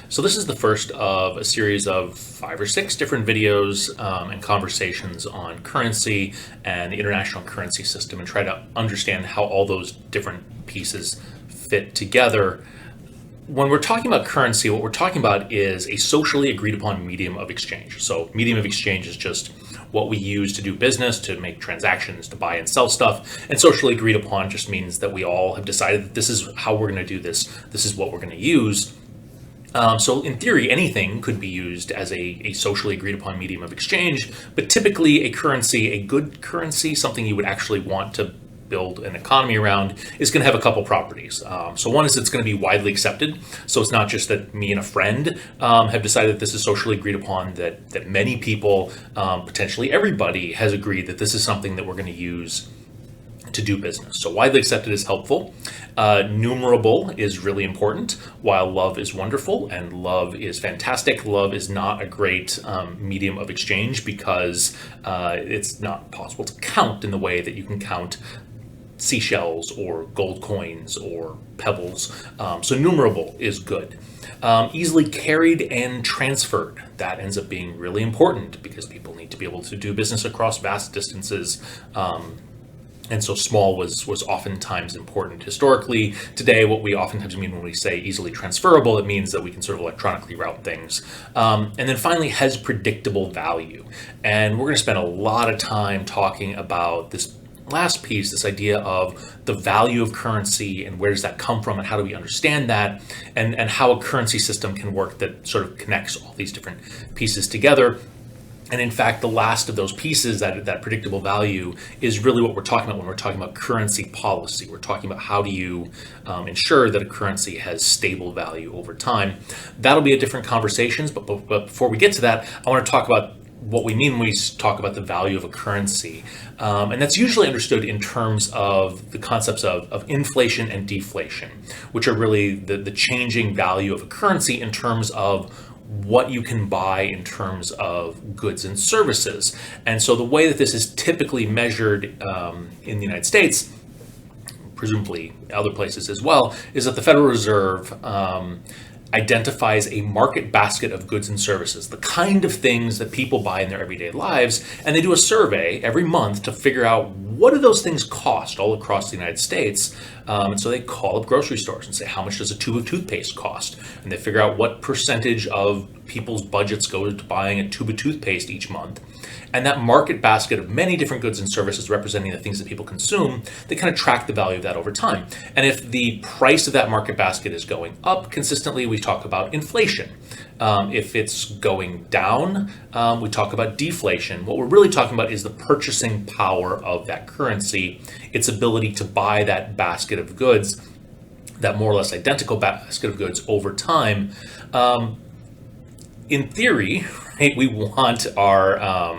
So this is the first of a series of 5 or 6 different videos and conversations on currency and the international currency system, and try to understand how all those different pieces fit together. When we're talking about currency, what we're talking about is a socially agreed upon medium of exchange. So medium of exchange is just what we use to do business, to make transactions, to buy and sell stuff. And socially agreed upon just means that we all have decided that this is how we're going to do this. This is what we're going to use. So in theory, anything could be used as a socially agreed upon medium of exchange, but typically a currency, a good currency, something you would actually want to build an economy around, is going to have a couple properties. So one is it's going to be widely accepted. So it's not just that me and a friend have decided that this is socially agreed upon, that many people, potentially everybody, has agreed that this is something that we're going to use to do business. So widely accepted is helpful. Numerable is really important. While love is wonderful and love is fantastic, love is not a great medium of exchange because it's not possible to count in the way that you can count seashells or gold coins or pebbles. So numerable is good. Easily carried and transferred. That ends up being really important because people need to be able to do business across vast distances. And so small was oftentimes important historically. Today, what we oftentimes mean when we say easily transferable, it means that we can sort of electronically route things. And then finally, has predictable value. And we're going to spend a lot of time talking about this last piece, this idea of the value of currency and where does that come from and how do we understand that, and how a currency system can work that sort of connects all these different pieces together. And in fact, the last of those pieces, that predictable value, is really what we're talking about when we're talking about currency policy. We're talking about how do you ensure that a currency has stable value over time. That'll be a different conversation, but before we get to that, I want to talk about what we mean when we talk about the value of a currency. And that's usually understood in terms of the concepts of inflation and deflation, which are really the changing value of a currency in terms of what you can buy in terms of goods and services. And so the way that this is typically measured in the United States, presumably other places as well, is that the Federal Reserve identifies a market basket of goods and services, the kind of things that people buy in their everyday lives, and they do a survey every month to figure out what do those things cost all across the United States. And so they call up grocery stores and say, how much does a tube of toothpaste cost? And they figure out what percentage of people's budgets go to buying a tube of toothpaste each month. And that market basket of many different goods and services representing the things that people consume, they kind of track the value of that over time. And if the price of that market basket is going up consistently, we talk about inflation. If it's going down, we talk about deflation. What we're really talking about is the purchasing power of that currency, its ability to buy that basket of goods, that more or less identical basket of goods over time. In theory, right, we want our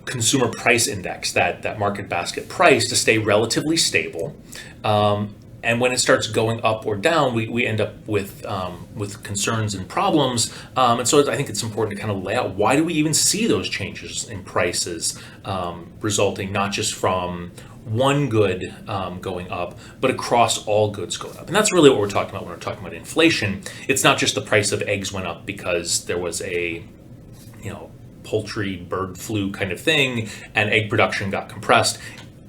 consumer price index, that market basket price, to stay relatively stable. And when it starts going up or down, we end up with concerns and problems. And so I think it's important to kind of lay out, why do we even see those changes in prices resulting not just from one good going up, but across all goods going up. And that's really what we're talking about when we're talking about inflation. It's not just the price of eggs went up because there was a, poultry bird flu kind of thing and egg production got compressed.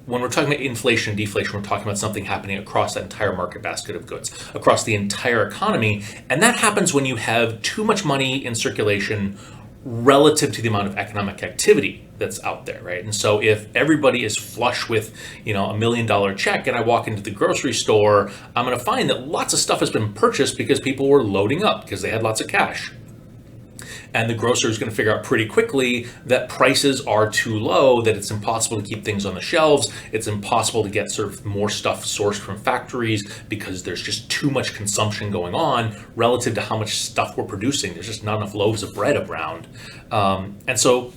When we're talking about inflation and deflation, we're talking about something happening across that entire market basket of goods, across the entire economy. And that happens when you have too much money in circulation relative to the amount of economic activity that's out there, right? And so if everybody is flush with, $1 million check, and I walk into the grocery store, I'm going to find that lots of stuff has been purchased because people were loading up because they had lots of cash. And the grocer is going to figure out pretty quickly that prices are too low, that it's impossible to keep things on the shelves. It's impossible to get sort of more stuff sourced from factories because there's just too much consumption going on relative to how much stuff we're producing. There's just not enough loaves of bread around. And so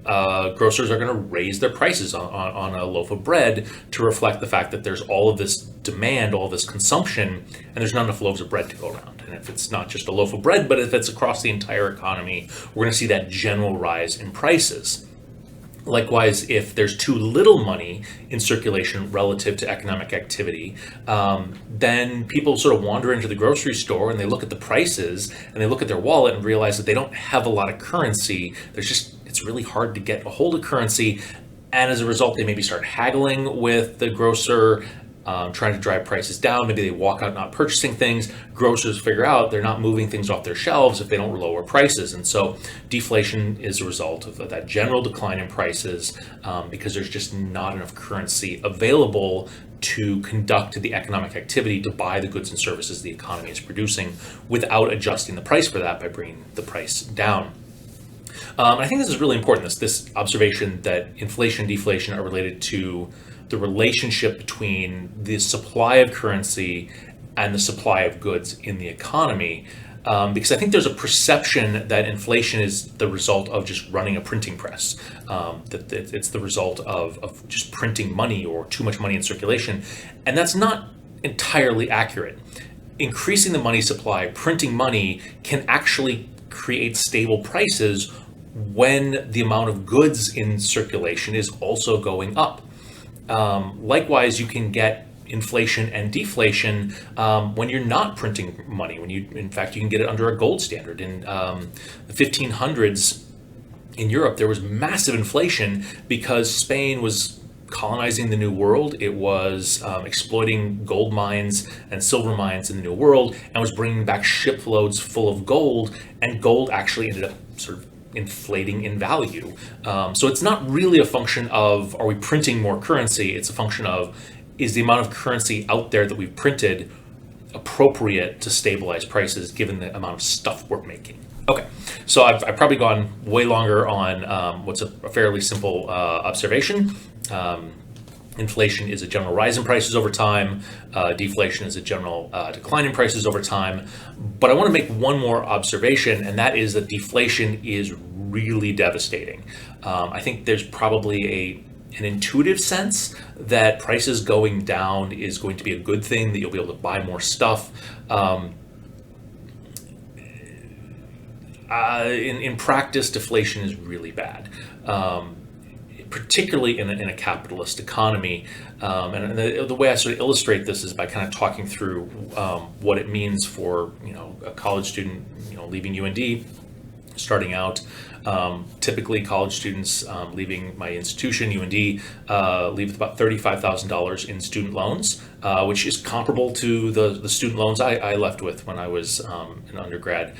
grocers are going to raise their prices on a loaf of bread to reflect the fact that there's all of this demand, all of this consumption, and there's not enough loaves of bread to go around. And if it's not just a loaf of bread, but if it's across the entire economy, we're going to see that general rise in prices. Likewise, if there's too little money in circulation relative to economic activity, then people sort of wander into the grocery store and they look at the prices and they look at their wallet and realize that they don't have a lot of currency. It's really hard to get a hold of currency. And as a result, they maybe start haggling with the grocer, trying to drive prices down. Maybe they walk out not purchasing things. Grocers figure out they're not moving things off their shelves if they don't lower prices. And so deflation is a result of that general decline in prices, because there's just not enough currency available to conduct the economic activity, to buy the goods and services the economy is producing, without adjusting the price for that by bringing the price down. I think this is really important, this observation that inflation and deflation are related to the relationship between the supply of currency and the supply of goods in the economy. Because I think there's a perception that inflation is the result of just running a printing press, that it's the result of just printing money or too much money in circulation. And that's not entirely accurate. Increasing the money supply, printing money, can actually create stable prices when the amount of goods in circulation is also going up. Likewise, you can get inflation and deflation when you're not printing money. In fact, you can get it under a gold standard. In the 1500s in Europe, there was massive inflation because Spain was colonizing the New World. It was exploiting gold mines and silver mines in the New World, and was bringing back shiploads full of gold. And gold actually ended up sort of inflating in value. So it's not really a function of, are we printing more currency? It's a function of, is the amount of currency out there that we've printed appropriate to stabilize prices given the amount of stuff we're making? Okay, so I've probably gone way longer on what's a fairly simple observation. Inflation is a general rise in prices over time. Deflation is a general decline in prices over time. But I want to make one more observation, and that is that deflation is really devastating. I think there's probably an intuitive sense that prices going down is going to be a good thing, that you'll be able to buy more stuff. In practice, deflation is really bad. Particularly in a capitalist economy. And the way I sort of illustrate this is by kind of talking through what it means for a college student leaving UND, starting out. Typically, college students leaving my institution, UND, leave with about $35,000 in student loans, which is comparable to the student loans I left with when I was an undergrad.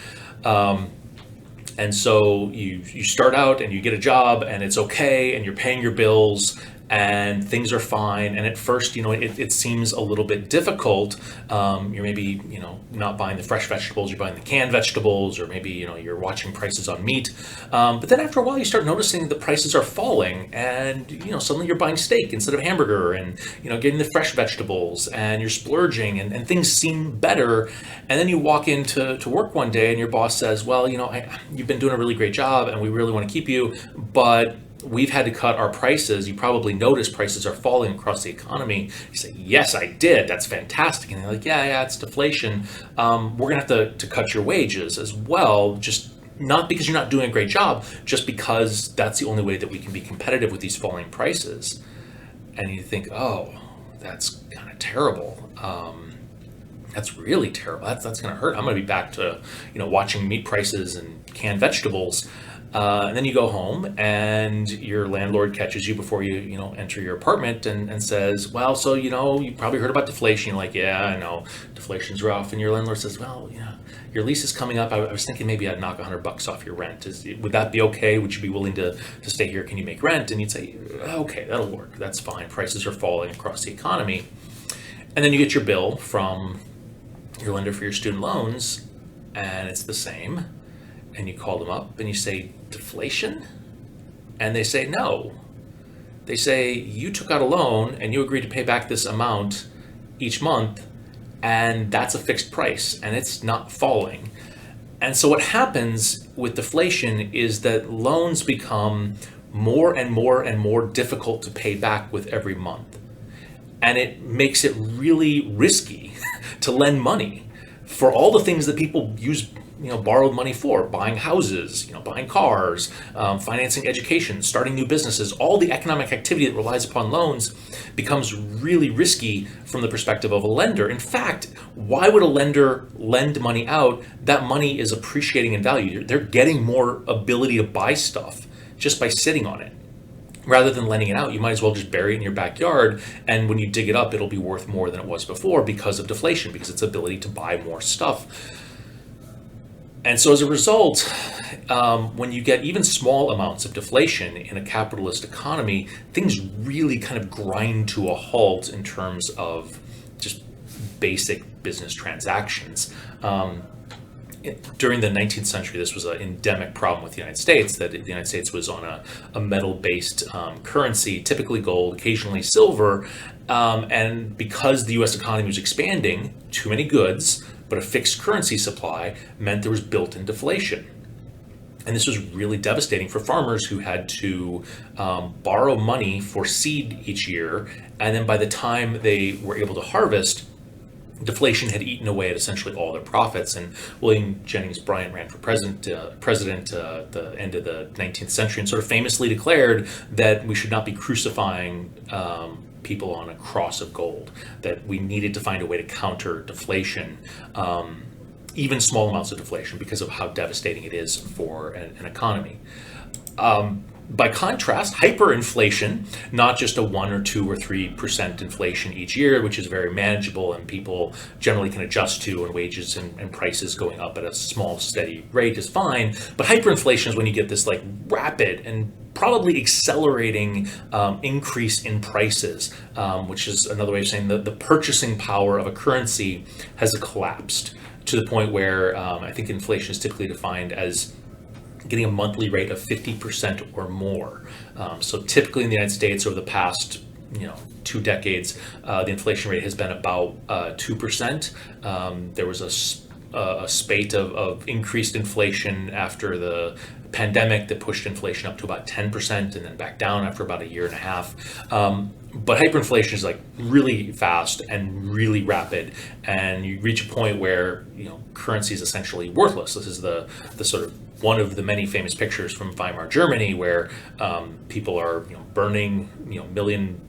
And so you start out and you get a job and it's okay and you're paying your bills and things are fine. And at first, it seems a little bit difficult. You're maybe, not buying the fresh vegetables, you're buying the canned vegetables, or maybe, you're watching prices on meat. But then after a while, you start noticing the prices are falling and, suddenly you're buying steak instead of hamburger and, getting the fresh vegetables and you're splurging and things seem better. And then you walk into work one day and your boss says, well, you've been doing a really great job and we really want to keep you, but we've had to cut our prices. You probably noticed prices are falling across the economy. You say, yes, I did. That's fantastic. And they're like, yeah, it's deflation. We're going to have to cut your wages as well, just not because you're not doing a great job, just because that's the only way that we can be competitive with these falling prices. And you think, oh, that's kind of terrible. That's really terrible. That's going to hurt. I'm going to be back to, watching meat prices and canned vegetables. And then you go home and your landlord catches you before you enter your apartment and says, well, so, you probably heard about deflation. You're like, yeah, I know deflation's rough. And your landlord says, well, your lease is coming up. I was thinking maybe I'd knock $100 off your rent. Would that be okay? Would you be willing to stay here? Can you make rent? And you'd say, okay, that'll work. That's fine. Prices are falling across the economy. And then you get your bill from your lender for your student loans and it's the same. And you call them up and you say, deflation? And they say, no. They say, you took out a loan and you agreed to pay back this amount each month, and that's a fixed price and it's not falling. And so what happens with deflation is that loans become more and more and more difficult to pay back with every month. And it makes it really risky to lend money. for all the things that people use, borrowed money for: buying houses, buying cars, financing education, starting new businesses. All the economic activity that relies upon loans becomes really risky from the perspective of a lender. In fact, why would a lender lend money out? That money is appreciating in value. They're getting more ability to buy stuff just by sitting on it. Rather than lending it out, you might as well just bury it in your backyard, and when you dig it up, it'll be worth more than it was before because of deflation, because its ability to buy more stuff. And so as a result, when you get even small amounts of deflation in a capitalist economy, things really kind of grind to a halt in terms of just basic business transactions. During the 19th century, this was an endemic problem with the United States, that the United States was on a metal-based currency, typically gold, occasionally silver, and because the U.S. economy was expanding, too many goods, but a fixed currency supply meant there was built-in deflation. And this was really devastating for farmers who had to borrow money for seed each year, and then by the time they were able to harvest, deflation had eaten away at essentially all their profits. And William Jennings Bryan ran for president at the end of the 19th century and sort of famously declared that we should not be crucifying people on a cross of gold, that we needed to find a way to counter deflation, even small amounts of deflation, because of how devastating it is for an economy. By contrast, hyperinflation, not just a 1 or 2 or 3% inflation each year, which is very manageable and people generally can adjust to, and wages and prices going up at a small, steady rate is fine. But hyperinflation is when you get this like rapid and probably accelerating increase in prices, which is another way of saying that the purchasing power of a currency has collapsed to the point where I think inflation is typically defined as getting a monthly rate of 50% or more. So typically in the United States over the past 2 decades, the inflation rate has been about 2%. There was a spate of increased inflation after the pandemic that pushed inflation up to about 10% and then back down after about a year and a half. But hyperinflation is like really fast and really rapid, and you reach a point where currency is essentially worthless. This is the sort of one of the many famous pictures from Weimar Germany, where people are burning million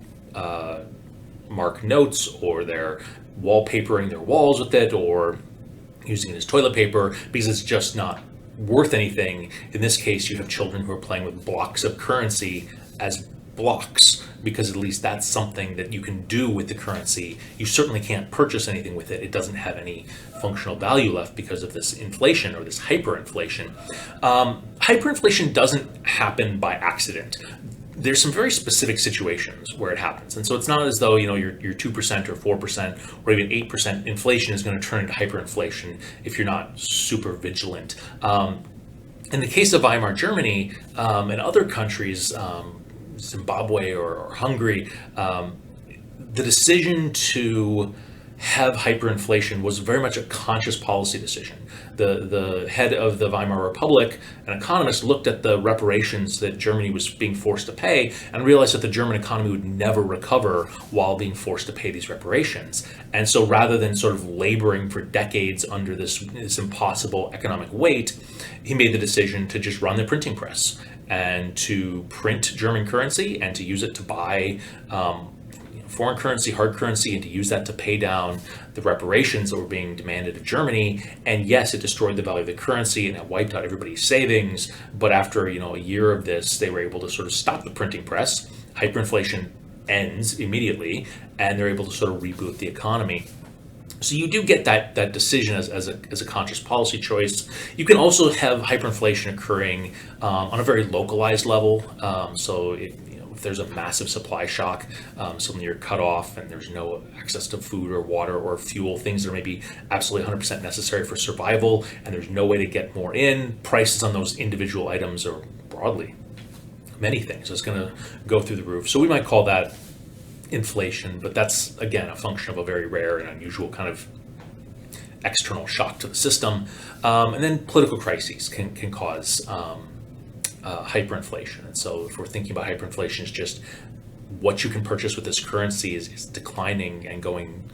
mark notes, or they're wallpapering their walls with it, or using it as toilet paper because it's just not worth anything. In this case, you have children who are playing with blocks of currency as blocks, because at least that's something that you can do with the currency. You certainly can't purchase anything with it. It doesn't have any functional value left because of this inflation, or this hyperinflation. Hyperinflation doesn't happen by accident. There's some very specific situations where it happens. And so it's not as though, your 2% or 4% or even 8% inflation is going to turn into hyperinflation if you're not super vigilant. In the case of Weimar Germany and other countries, Zimbabwe or Hungary, the decision to have hyperinflation was very much a conscious policy decision. The head of the Weimar Republic, an economist, looked at the reparations that Germany was being forced to pay and realized that the German economy would never recover while being forced to pay these reparations. And so rather than sort of laboring for decades under this impossible economic weight, he made the decision to just run the printing press and to print German currency and to use it to buy foreign currency, hard currency, and to use that to pay down the reparations that were being demanded of Germany. And yes, it destroyed the value of the currency and it wiped out everybody's savings. But after a year of this, they were able to sort of stop the printing press. Hyperinflation ends immediately, and they're able to sort of reboot the economy. So you do get that decision as a conscious policy choice. You can also have hyperinflation occurring on a very localized level. If there's a massive supply shock, suddenly you're cut off and there's no access to food or water or fuel, things that are maybe absolutely 100% necessary for survival, and there's no way to get more in, prices on those individual items are broadly many things. It's going to go through the roof. So we might call that inflation, but that's, again, a function of a very rare and unusual kind of external shock to the system. And then political crises can cause hyperinflation. And so if we're thinking about hyperinflation, it's just what you can purchase with this currency is declining and going,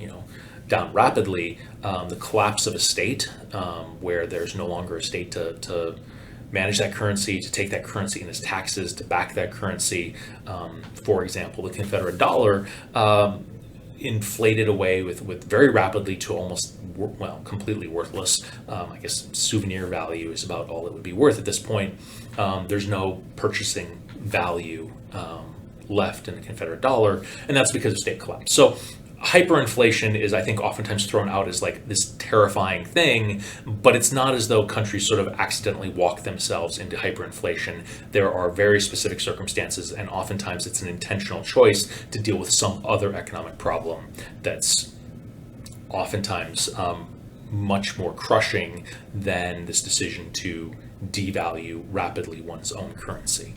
down rapidly, the collapse of a state, where there's no longer a state to manage that currency, to take that currency in as taxes, to back that currency. For example, the Confederate dollar inflated away with very rapidly to almost, well, completely worthless. I guess souvenir value is about all it would be worth at this point. There's no purchasing value left in the Confederate dollar, and that's because of state collapse. So hyperinflation is, I think, oftentimes thrown out as like this terrifying thing, but it's not as though countries sort of accidentally walk themselves into hyperinflation. There are very specific circumstances, and oftentimes it's an intentional choice to deal with some other economic problem that's oftentimes much more crushing than this decision to devalue rapidly one's own currency.